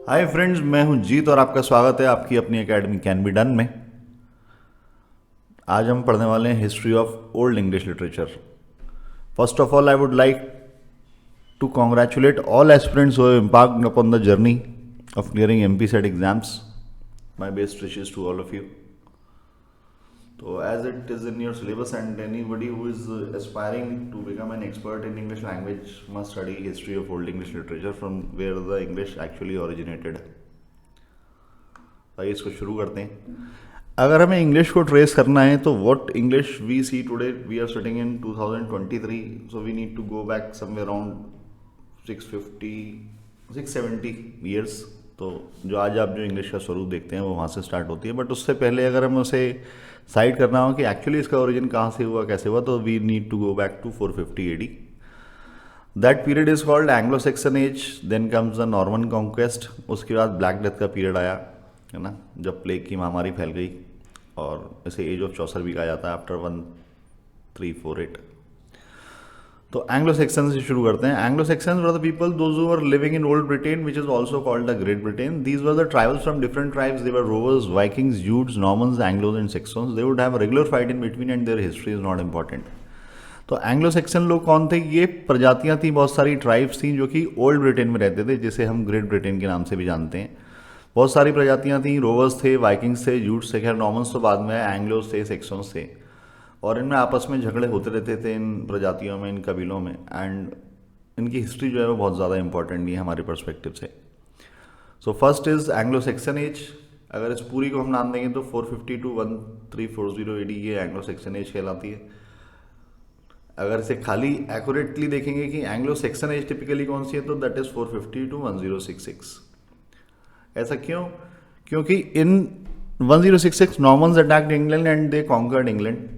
Hi friends, मैं हूं जीत और आपका स्वागत है आपकी अपनी एकेडमी कैन बी डन में। आज हम पढ़ने वाले हैं history of old English literature. First of all, I would like to congratulate all aspirants who have embarked upon the journey of clearing MP set exams. My best wishes to all of you. So, as it is in your syllabus, and anybody who is aspiring to become an expert in English language must study history of old English literature from where the English actually originated. आइए इसको शुरू करते हैं। अगर हमें English को trace करना है तो what English we see today, we are studying in 2023, so we need to go back somewhere around 670 years. तो जो आज आप जो इंग्लिश का स्वरूप देखते हैं वो वहाँ से स्टार्ट होती है, बट उससे पहले अगर हम उसे साइड करना हो कि एक्चुअली इसका ओरिजिन कहाँ से हुआ, कैसे हुआ, तो we need to go back to 450 AD. That period is called Anglo Saxon age. Then comes the Norman conquest. उसके बाद ब्लैक डेथ का पीरियड आया, है ना, जब प्लेग की महामारी फैल गई, और इसे एज ऑफ चौसर भी कहा जाता है, आफ्टर 1348. तो एंग्लो सेक्सन से शुरू करते हैं. Anglo Saxon were the people those who were living in old Britain, which is also called the Great Britain. These were the tribals from different tribes. They were rovers, Vikings, Jutes, Normans, Anglos and Saxons. They would have regular fight in between and their history is not important. तो Anglo Saxon लोग कौन थे? ये प्रजातियां थी, बहुत सारी tribes थी जो कि ओल्ड ब्रिटेन में रहते थे, जिसे हम ग्रेट ब्रिटेन के नाम से भी जानते हैं. बहुत सारी प्रजातियां थी. रोवर्स थे, वाइकिंग्स थे, जूट्स थे, खैर नॉर्मन्स तो बाद में, एंग्लोज थे, सेक्सन्स थे, और इनमें आपस में झगड़े होते रहते थे इन प्रजातियों में, इन कबीलों में. एंड इनकी हिस्ट्री जो है वो बहुत ज़्यादा इंपॉर्टेंट नहीं है हमारे पर्सपेक्टिव से. So first is Anglo Saxon age. अगर इस पूरी को हम नाम देंगे तो 450 to 1340 AD ये एंग्लो सेक्सन एज कहलाती है. अगर इसे खाली एक्यूरेटली देखेंगे कि एंग्लो सेक्सन एज टिपिकली कौन सी है, तो दैट इज 450 to 1066. ऐसा क्यों? क्योंकि in 1066 Normans attacked England and they conquered England.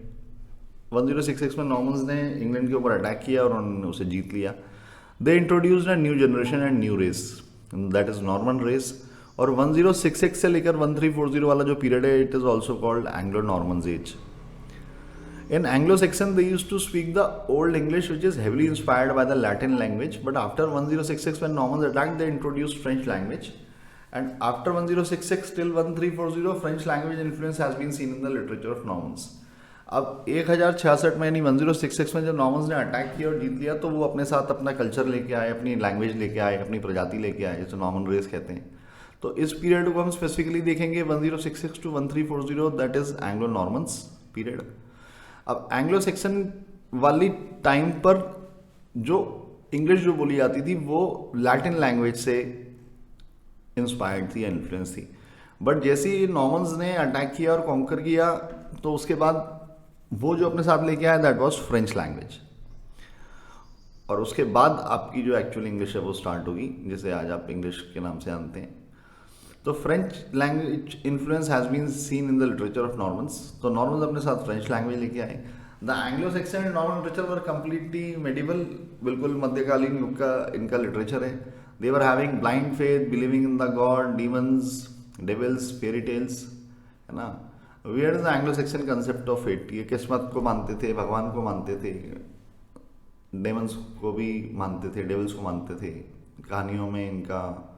1066 में नॉर्मन्स ने इंग्लैंड के ऊपर अटैक किया और उन्होंने उसे जीत लिया. They introduced a new generation and new race, that is Norman race. और 1066 से लेकर 1340 वाला जो पीरियड है, it is also called Anglo Normans age. In Anglo-Saxon, they used to speak the Old English, which is heavily inspired by the Latin language. But after 1066, when Normans attacked, they introduced French language. And after 1066 till 1340, French language influence has been seen in the literature of Normans. अब 1066 में, यानी 1066 में जब Normans ने attack किया और जीत लिया, तो वो अपने साथ अपना कल्चर लेके आए, अपनी लैंग्वेज लेके आए, अपनी प्रजाति लेके आए, जिसे नॉर्मन रेस कहते हैं. तो इस पीरियड को हम स्पेसिफिकली देखेंगे 1066 to 1340, that is Anglo Normans period. अब एंग्लो सेक्सन वाली टाइम पर जो इंग्लिश जो बोली जाती थी वो लैटिन लैंग्वेज से इंस्पायर्ड थी या इन्फ्लुएंस थी. बट जैसे ही नॉर्मन्स ने अटैक किया और कॉन्कर किया, तो उसके बाद वो जो अपने साथ लेके आया, दैट वाज फ्रेंच लैंग्वेज. और उसके बाद आपकी जो एक्चुअल इंग्लिश है वो स्टार्ट होगी, जिसे आज आप इंग्लिश के नाम से जानते हैं. तो French language influence has been seen in the literature of Normans. तो नॉर्मन्स अपने साथ फ्रेंच लैंग्वेज लेके आए. The Anglo Saxon and Norman literature were completely medieval, बिल्कुल मध्यकालीन युग का इनका लिटरेचर है. They were having blind faith, believing in the god, demons, devils, fairy tales, है ना. Where is the Anglo Saxon concept of fate. ये किस्मत को मानते थे, भगवान को मानते थे, डेमंस को भी मानते थे, डेविल्स को मानते थे. कहानियों में इनका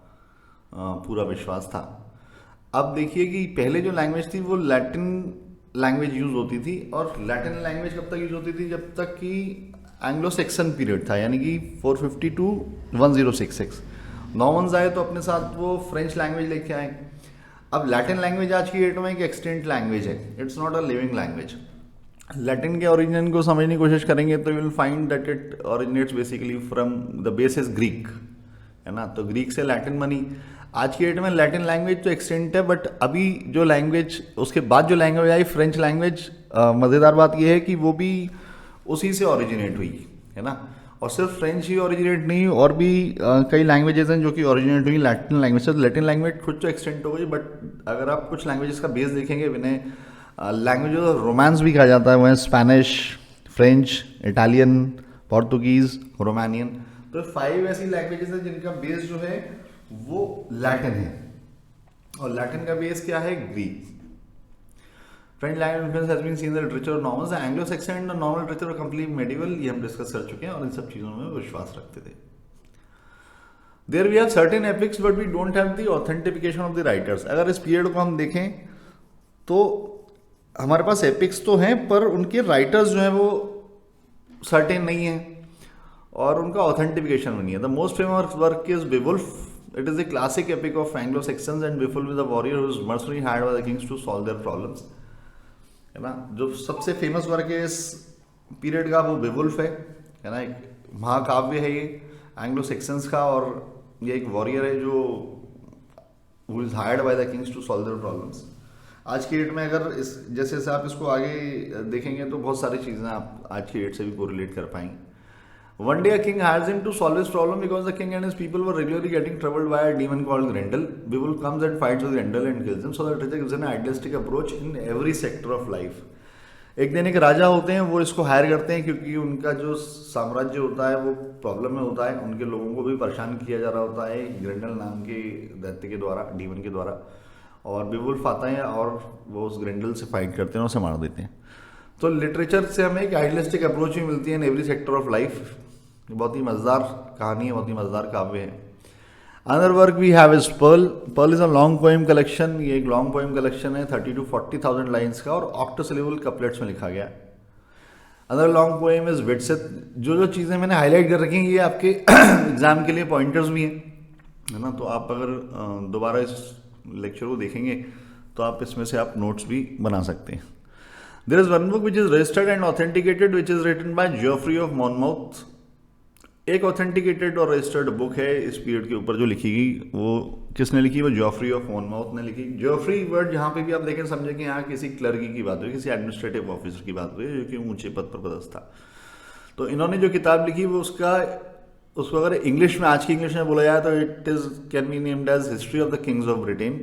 पूरा विश्वास था. अब देखिए कि पहले जो लैंग्वेज थी वो लैटिन लैंग्वेज यूज होती थी. और लैटिन लैंग्वेज कब तक यूज होती थी? जब तक कि एंग्लो सेक्सन पीरियड था, यानी कि 450 to 1066. नॉर्मन्स आए तो अपने साथ वो फ्रेंच लैंग्वेज लेके आए. अब लैटिन लैंग्वेज आज की डेट में एक एक्सटेंट लैंग्वेज है, it's not a living language. Latin के ओरिजिन को समझने की कोशिश करेंगे तो you will find that it originates basically from the base is Greek, है ना. तो ग्रीक से लैटिन बनी. आज की डेट में लैटिन लैंग्वेज तो एक्सटेंट है, बट अभी जो लैंग्वेज, उसके बाद जो लैंग्वेज आई फ्रेंच लैंग्वेज, मज़ेदार बात यह है कि वो भी उसी से ओरिजिनेट हुई, है ना. और सिर्फ फ्रेंच ही ओरिजिनेट नहीं, और भी कई लैंग्वेजेस हैं जो कि ओरिजिनेट हुई लैटिन लैंग्वेज से. लैटिन लैंग्वेज खुद तो एक्सटेंट हो गई, बट अगर आप कुछ लैंग्वेजेस का बेस देखेंगे, विनय लैंग्वेज ऑफ रोमांस भी कहा जाता है, वह Spanish, French, Italian, Portuguese, Romanian. तो 5 ऐसी लैंग्वेजेस हैं जिनका बेस जो है वो लैटिन है. और लैटिन का बेस क्या है? Greek. French language influence has been seen in the literature of Normans. Anglo Saxon and Norman literature complete medieval, ये हम डिस्कस कर चुके हैं, और इन सब चीज़ों में विश्वास रखते थे. There we have certain epics but we don't have the authentification of the writers. अगर इस पीरियड को हम देखें तो हमारे पास एपिक्स तो हैं पर उनके राइटर्स जो हैं वो सर्टेन नहीं है और उनका ऑथेंटिफिकेशन भी नहीं है। The most famous work is Beowulf. It is the classic epic of Anglo Saxons and Beowulf is the warrior whose mercenary hired by the kings to solve their problems, है ना। जो सबसे फेमस वर्क है इस period का वो Beowulf है ना। एक महाकाव्य है ये एंग्लो सेक्शंस का और ये एक वॉरियर है जो who is hired by the kings to solve their problems. आज की डेट में अगर इस जैसे आप इसको आगे देखेंगे तो बहुत सारी चीज़ें आप आज की डेट से भी कोरिलेट कर पाएंगे। One day a king hires him to solve his problem because the king and his people were regularly getting troubled by a demon called Grendel. Beowulf comes and fights with Grendel and kills him. So the literature gives an idealistic approach in every sector of life. एक दिन एक राजा होते हैं, वो इसको higher करते हैं क्योंकि उनका जो साम्राज्य होता है वो प्रॉब्लम में होता है, उनके लोगों को भी परेशान किया जा रहा होता है ग्रेंडल नाम के दैत्य के द्वारा, डीमन के द्वारा। और बेवुल्फ आता है और वो उस ग्रेंडल से फाइट करते हैं और उसे मार देते हैं। तो लिटरेचर से हमें एक आइडियलिस्टिक अप्रोच भी मिलती है in every sector of life. बहुत ही मज़ेदार कहानी है, बहुत ही मज़ेदार काव्य है। Another work we have is Pearl. Pearl is a long poem collection. ये एक लॉन्ग पोएम कलेक्शन है 30 to 40,000 लाइन्स का और ऑक्टोसिलेबल कपलेट्स में लिखा गया है। Another long poem is Widsith. जो चीज़ें मैंने हाईलाइट कर रखी हैं ये आपके एग्जाम के लिए पॉइंटर्स भी हैं, है ना। तो आप अगर दोबारा इस लेक्चर को देखेंगे तो आप इसमें से आप नोट्स भी बना सकते हैं। There is one book which is registered and authenticated which is written by Geoffrey of Monmouth. एक ऑथेंटिकेटेड और रजिस्टर्ड बुक है इस पीरियड के ऊपर जो लिखी गई, वो किसने लिखी? वो जियोफ्री ऑफ मॉनमाउथ ने लिखी। जियोफ्री वर्ड जहाँ पे भी आप देखें समझे कि यहाँ किसी क्लर्की की बात हुई, किसी एडमिनिस्ट्रेटिव ऑफिसर की बात हुई जो कि ऊंचे पद पर पदस्थ था। तो इन्होंने जो किताब लिखी वो उसको अगर इंग्लिश में, आज की इंग्लिश में बोला जाए तो it is can be named as history of the kings of Britain.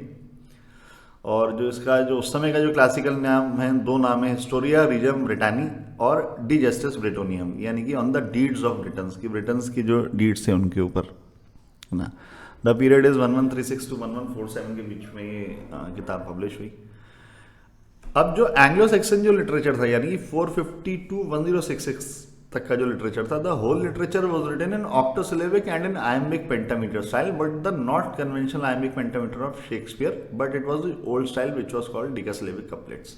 और जो इसका जो उस समय का जो क्लासिकल नाम है, दो नाम है, हिस्टोरिया रीजम ब्रिटानी और डी जस्टिस ब्रिटोनियम, यानी कि on the deeds of Britain's की, ब्रिटन्स की जो डीड्स थे उनके ऊपर, है ना। द पीरियड इज 1136 to 1147 के बीच में ये किताब पब्लिश हुई। अब जो एंग्लो सेक्शन जो लिटरेचर था, यानी 450 to 1066 तक का जो लिटरेचर था, the whole literature was written in octosyllabic and in iambic pentameter style, but the not conventional iambic pentameter of Shakespeare, but it was the old style which was called decasyllabic couplets.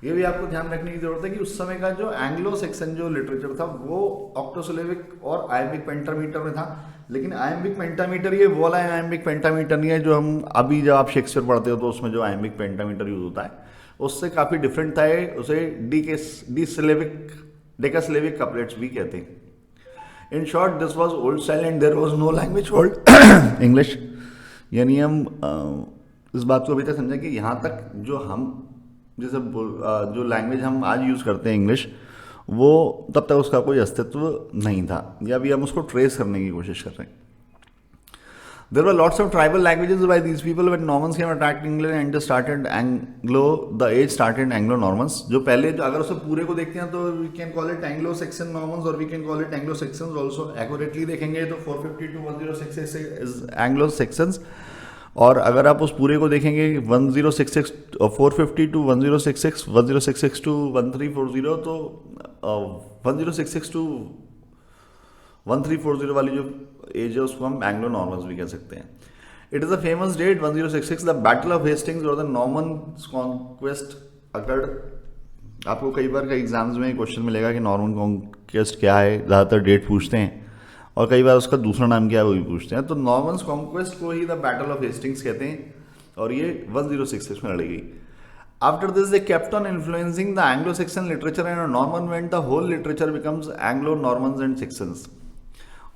ये भी आपको ध्यान रखने की जरूरत है कि उस समय का जो एंग्लो सेक्शन जो लिटरेचर था वो ऑक्टोसिलेबिक और आयम्बिक पेंटामीटर में था। लेकिन आयम्बिक पेंटामीटर ये वो वाला आयम्बिक पेंटामीटर नहीं है जो हम अभी जब आप शेक्सपियर पढ़ते हो तो उसमें जो आयम्बिक पेंटामीटर यूज होता है उससे काफ़ी डिफरेंट था। उसे डेकासिलेबिक कपलेट्स भी कहते हैं। In short this was old style and there was no language called English. यानी हम इस बात को अभी तक समझें कि यहाँ तक जो हम जैसे जो लैंग्वेज हम आज यूज़ करते हैं इंग्लिश, वो तब तक उसका कोई अस्तित्व नहीं था, या अभी हम उसको ट्रेस करने की कोशिश कर रहे हैं। There were lots of tribal languages by these people when Normans came attacked England and just started the age started Anglo-Normans। जो पहले जो अगर उसे पूरे को देखते हैं तो we can call it Anglo-Saxon Normans और we can call it Anglo-Saxons also। Accurately देखेंगे तो 450 to 1066 is Anglo-Saxons, और अगर आप उस पूरे को देखेंगे 1066 450 to 1066, 1066 to 1340, तो 1066 to 1340 वाली जो एज है उसको हम एंग्लो नॉर्मन्स भी कह सकते हैं। It is a famous date 1066, the battle of Hastings और द नॉर्मन कॉन्क्वेस्ट अकर्ड। आपको कई बार कई एग्जाम्स में क्वेश्चन मिलेगा कि नॉर्मन कॉन्क्वेस्ट क्या है, ज़्यादातर डेट पूछते हैं और कई बार उसका दूसरा नाम क्या है वो भी पूछते हैं। तो नॉर्मन कॉन्क्वेस्ट को ही द बैटल ऑफ हेस्टिंग्स कहते हैं और ये 1066 में लड़ी गई। After this, they kept on influencing the Anglo-Saxon literature, and Norman went, the whole literature becomes Anglo-Normans and Saxons।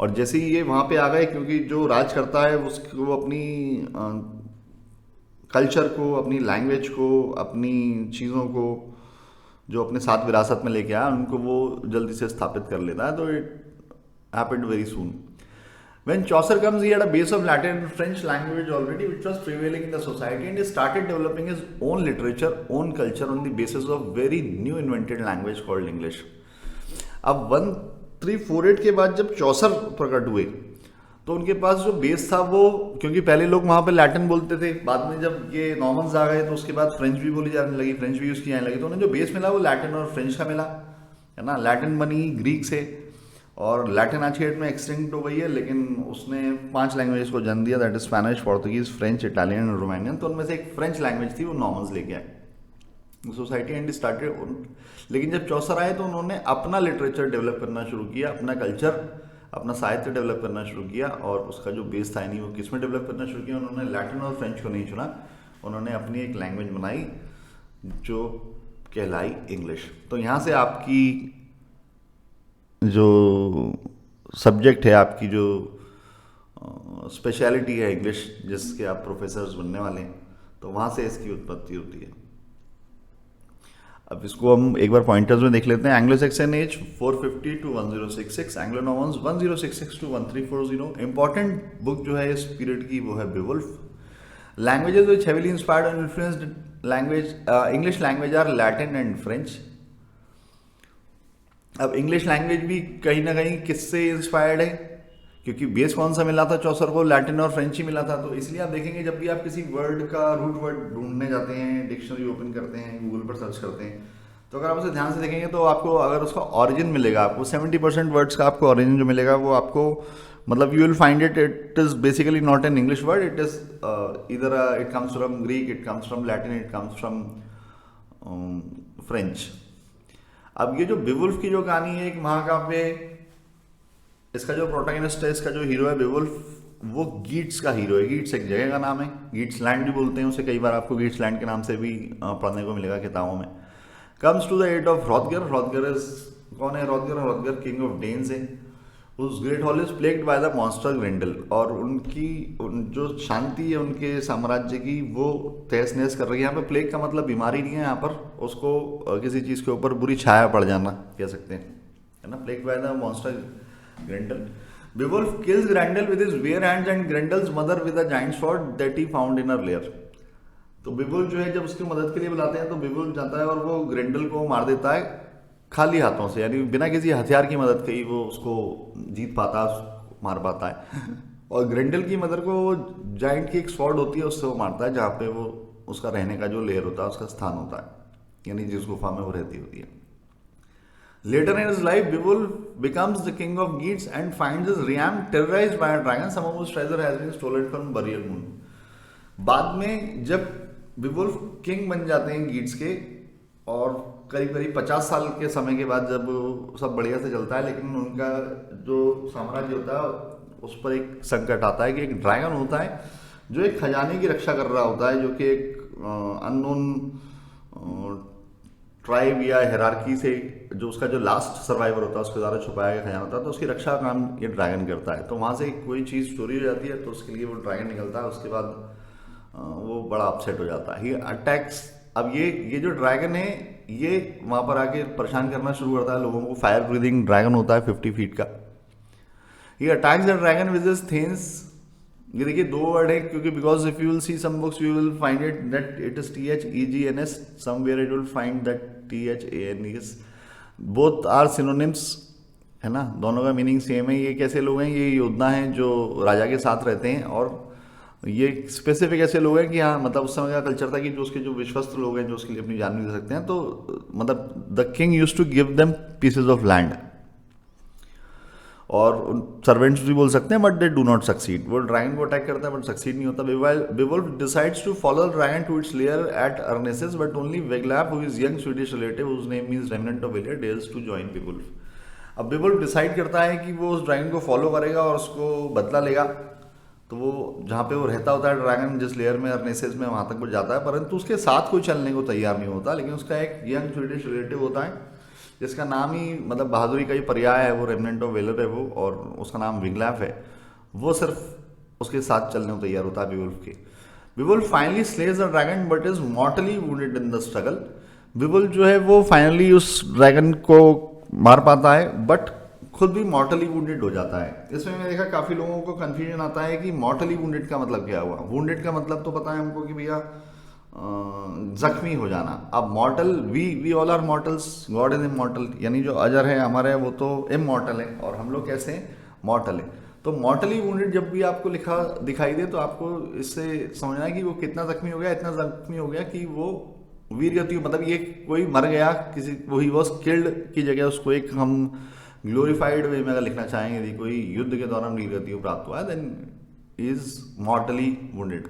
और जैसे ही ये वहाँ पे आ गए, क्योंकि जो राज करता है उसको वो अपनी कल्चर को, अपनी लैंग्वेज को, अपनी चीज़ों को जो अपने साथ विरासत में लेके आया उनको वो जल्दी से स्थापित कर लेता है। तो it happened very soon. When Chaucer comes, he had a base of Latin and French language already, which was prevailing in the society, and he started developing his own literature, own culture on the basis of very new invented language called English। अब 1348 के बाद जब चौसर प्रकट हुए तो उनके पास जो base था वो, क्योंकि पहले लोग वहाँ पे लैटिन बोलते थे, बाद में जब ये नॉर्मन्स आ गए तो उसके बाद फ्रेंच भी बोली जाने लगी, फ्रेंच भी यूज़ की जाने लगी, तो उन्हें जो बेस मिला वो लैटिन और फ्रेंच का मिला, है ना। लैटिन बनी ग्रीक से और लैटिन आज के डेट में एक्सटिंक्ट हो गई है, लेकिन उसने 5 लैंग्वेजेस को जन्म दिया, that is Spanish, Portuguese, French, Italian और रोमानियन। तो उनमें से एक फ्रेंच लैंग्वेज थी, वो नॉर्मन्स लेके आए सोसाइटी एंड स्टार्टेड। लेकिन जब चौसर आए तो उन्होंने अपना लिटरेचर डेवलप करना शुरू किया, अपना कल्चर, अपना साहित्य डेवलप करना शुरू किया, और उसका जो बेस था नहीं वो किस में डेवलप करना शुरू किया, उन्होंने लैटिन और फ्रेंच को नहीं चुना, उन्होंने अपनी एक लैंग्वेज बनाई जो कहलाई इंग्लिश। तो यहाँ से आपकी जो सब्जेक्ट है, आपकी जो स्पेशलिटी है इंग्लिश, जिसके आप प्रोफेसर्स बनने वाले हैं, तो वहाँ से इसकी उत्पत्ति होती है। अब इसको हम एक बार पॉइंटर्स में देख लेते हैं। Anglo Saxon age 450 to 1066, Anglo Normans 1066 to 1340। Important book जो है इस पीरियड की वो है Beowulf. Languages which heavily inspired and influenced language English language are Latin and French. अब इंग्लिश लैंग्वेज भी कहीं ना कहीं किससे इंस्पायर्ड है, क्योंकि बेस कौन सा मिला था चौसर को, लैटिन और फ्रेंच ही मिला था। तो इसलिए आप देखेंगे जब भी आप किसी वर्ड का रूट वर्ड ढूंढने जाते हैं, डिक्शनरी ओपन करते हैं, गूगल पर सर्च करते हैं, तो अगर आप उसे ध्यान से देखेंगे तो आपको अगर उसका ऑरिजिन मिलेगा, आपको 70% वर्ड्स का आपको ऑरिजिन जो मिलेगा वो आपको मतलब you will find it is basically not an English word, it is either it comes from Greek, it comes from Latin, it comes from French. अब ये जो बेवुल्फ की जो कहानी है, एक महाकाव्य, इसका जो प्रोटैगनिस्ट है, इसका जो हीरो है बेवुल्फ, वो गीट्स का हीरो है। गीट्स एक जगह का नाम है, गीट्स लैंड भी बोलते हैं उसे, कई बार आपको गीट्स लैंड के नाम से भी पढ़ने को मिलेगा किताबों में। Comes to the aid of Hrothgar. Hrothgar is कौन है? रॉथगर किंग ऑफ डेन्स है। उस great hall is plagued by the monster Grendel, और उनकी जो शांति है उनके साम्राज्य की वो तहस नहस कर रही है। यहाँ पे प्लेग का मतलब बीमारी नहीं है, यहाँ पर उसको किसी चीज़ के ऊपर बुरी छाया पड़ जाना कह सकते हैं, है ना। Plagued by the monster Grendel. Beowulf kills Grendel with his bare hands and Grendel's mother with a giant sword that he found in her lair. तो Beowulf जो है जब उसकी मदद के लिए बुलाते हैं तो Beowulf जाता है और वो ग्रेंडल को मार देता है खाली हाथों से, यानी बिना किसी हथियार की मदद के ही वो उसको जीत पाता है, मार पाता है। और ग्रेंडल की मदर को जाइंट की एक स्वॉर्ड होती है, उससे वो मारता है, जहाँ पे वो उसका रहने का जो लेयर होता है, उसका स्थान होता है, यानी जिस गुफा में वो रहती होती है। Later in his life, Beowulf becomes the king of Geats and finds his realm terrorized by a dragon, some of whose treasure has been stolen from Burial Moon. बाद में जब Beowulf किंग बन जाते हैं गीट्स के, और करीब करीब 50 साल के समय के बाद जब सब बढ़िया से चलता है, लेकिन उनका जो साम्राज्य होता है उस पर एक संकट आता है कि एक ड्रैगन होता है जो एक खजाने की रक्षा कर रहा होता है, जो कि एक अननोन ट्राइब या हेरार्की से जो उसका जो लास्ट सर्वाइवर होता है उसके द्वारा छुपाया गया खजाना होता है, तो उसकी रक्षा का काम ये ड्रैगन करता है। तो वहाँ से कोई चीज़ चोरी हो जाती है तो उसके लिए वो ड्रैगन निकलता है, उसके बाद वो बड़ा अपसेट हो जाता है, ये अटैक्स। अब ये जो ड्रैगन है ये वहाँ पर आके परेशान करना शुरू करता है लोगों को। फायर ब्रीदिंग ड्रैगन होता है 50 फीट का। ये attacks the dragon with his thanes. ये देखिए दो वर्ड है, क्योंकि because if you will see some books you will find it that it is THEGNS, somewhere it will find that THANES, both are synonyms, है ना, दोनों का meaning same है। ये कैसे लोग हैं? ये योद्धा हैं जो राजा के साथ रहते हैं, और ये स्पेसिफिक ऐसे लोग हैं कि हाँ मतलब उस समय का कल्चर था कि जो उसके जो विश्वस्त लोग हैं जो उसके लिए अपनी जान भी दे सकते हैं, तो मतलब the king used to give them pieces of land, और सर्वेंट्स भी बोल सकते हैं, but they do not succeed. वो ड्रैगन को अटैक करता है बट सक्सीड नहीं होता। Beowulf decides to follow the dragon to its lair at Arnesis, but only Wiglaf, who is young Swedish relative whose name means remnant of Valir, dares to join Beowulf. अब Beowulf decide करता है कि वो उस dragon को follow करेगा और उसको बदला लेगा। तो वो जहाँ पे वो रहता होता है ड्रैगन, जिस लेयर में अर्नेसिस में, वहाँ तक वो जाता है, परंतु उसके साथ कोई चलने को तैयार नहीं होता। लेकिन उसका एक यंग स्वीडिश रिलेटिव होता है जिसका नाम ही मतलब बहादुरी का ही पर्याय है, वो रेमनेंट ऑफ वेलर है वो, और उसका नाम विग्लैफ है। वो सिर्फ उसके साथ चलने को तैयार होता है Beowulf के। Beowulf finally slays the dragon but is mortally wounded in the struggle. Beowulf जो है वो फाइनली उस ड्रैगन को मार पाता है, बट खुद भी मॉर्टली वुंडेड हो जाता है। इसमें मैंने देखा काफ़ी लोगों को कन्फ्यूजन आता है कि मॉर्टली वुंडेड का मतलब क्या हुआ। वुंडेड का मतलब तो पता है हमको कि भैया जख्मी हो जाना। अब mortal, we all are mortals, god is immortal, यानी जो अजर है हमारे वो तो इमॉर्टल है, और हम लोग कैसे हैं? मॉर्टल है। तो मॉर्टली वुंडेड जब भी आपको लिखा दिखाई दे तो आपको इससे समझना है कि वो कितना जख्मी हो गया। इतना जख्मी हो गया कि वो वीर गति, मतलब ये कोई मर गया, किसी वही वॉज किल्ड की जगह उसको एक हम ग्लोरीफाइड वे में अगर लिखना चाहेंगे, यदि कोई युद्ध के दौरान वीरगति को प्राप्त हुआ है, then is mortally wounded,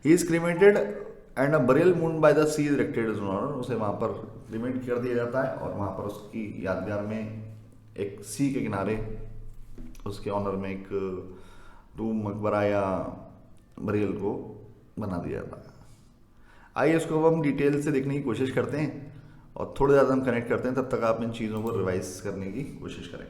he is cremated and a burial mound by the sea is erected is honour, उसे वहाँ पर क्रीमेट कर दिया जाता है और वहाँ पर उसकी यादगार में एक सी के किनारे उसके ऑनर में एक टूम मकबरा या बरियल को बना दिया जाता है। आइए इसको अब हम डिटेल से देखने की कोशिश करते हैं और थोड़ा ज़्यादा हम कनेक्ट करते हैं, तब तक आप इन चीज़ों को रिवाइज करने की कोशिश करें।